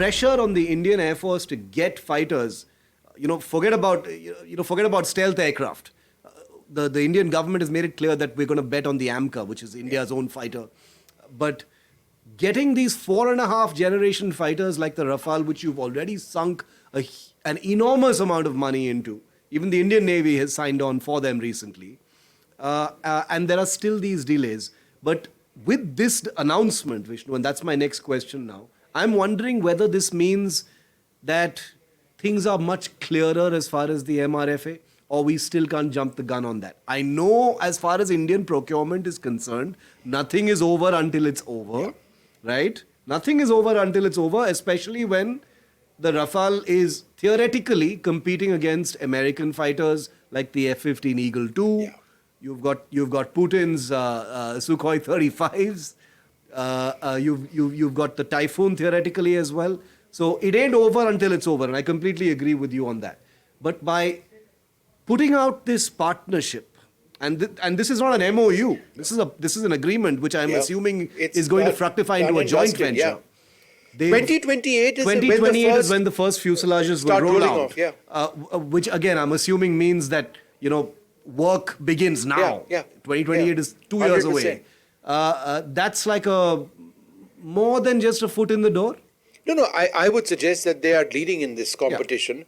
pressure on the Indian Air Force to get fighters, forget about stealth aircraft. The Indian government has made it clear that we're going to bet on the AMCA, which is India's own fighter. But getting these 4.5 generation fighters like the Rafale, which you've already sunk an enormous amount of money into, even the Indian Navy has signed on for them recently, and there are still these delays. But with this announcement, Vishnu, and that's my next question now, I'm wondering whether this means that things are much clearer as far as the MRFA, or we still can't jump the gun on that. I know as far as Indian procurement is concerned, nothing is over until it's over, right? Nothing is over until it's over, especially when the Rafale is theoretically competing against American fighters like the F-15 Eagle II. Yeah. You've got Putin's Sukhoi 35s. You've got the Typhoon theoretically as well. So it ain't over until it's over, and I completely agree with you on that. But by putting out this partnership, and this is not an MOU. This is an agreement which I'm assuming is going to fructify into a joint venture. Yeah. 2028 is when the first fuselages will roll out. Which again, I'm assuming means that work begins now. 2028 is 2 years 100%. Away. That's like more than just a foot in the door. No, I would suggest that they are leading in this competition. Yeah.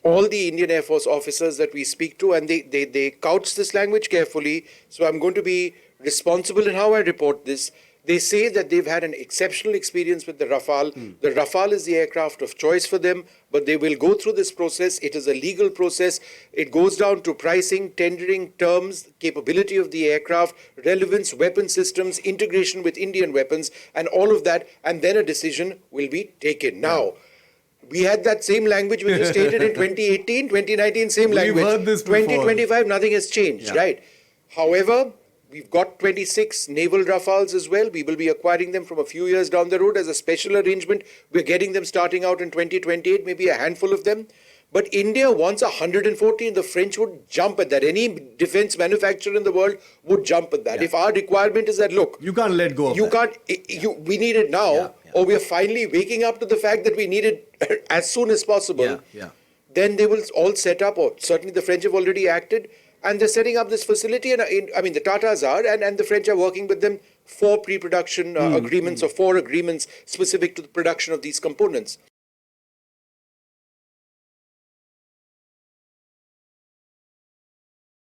All the Indian Air Force officers that we speak to, and they couch this language carefully, so I'm going to be responsible in how I report this. They say that they've had an exceptional experience with the Rafale. The Rafale is the aircraft of choice for them, but they will go through this process. It is a legal process. It goes down to pricing, tendering, terms, capability of the aircraft, relevance, weapon systems, integration with Indian weapons, and all of that, and then a decision will be taken. Now, we had that same language which was stated in 2018, 2019, same language. We've heard this before. 2025, nothing has changed, right? However, we've got 26 naval Rafales as well. We will be acquiring them from a few years down the road as a special arrangement. We're getting them starting out in 2028, maybe a handful of them. But India wants 140, and the French would jump at that. Any defense manufacturer in the world would jump at that. Yeah. If our requirement is that, look, you can't let go of we need it now, or we're finally waking up to the fact that we need it as soon as possible, then they will all set up, or certainly the French have already acted, and they're setting up this facility. And the Tatas are, and the French are working with them for pre-production agreements, or for agreements specific to the production of these components.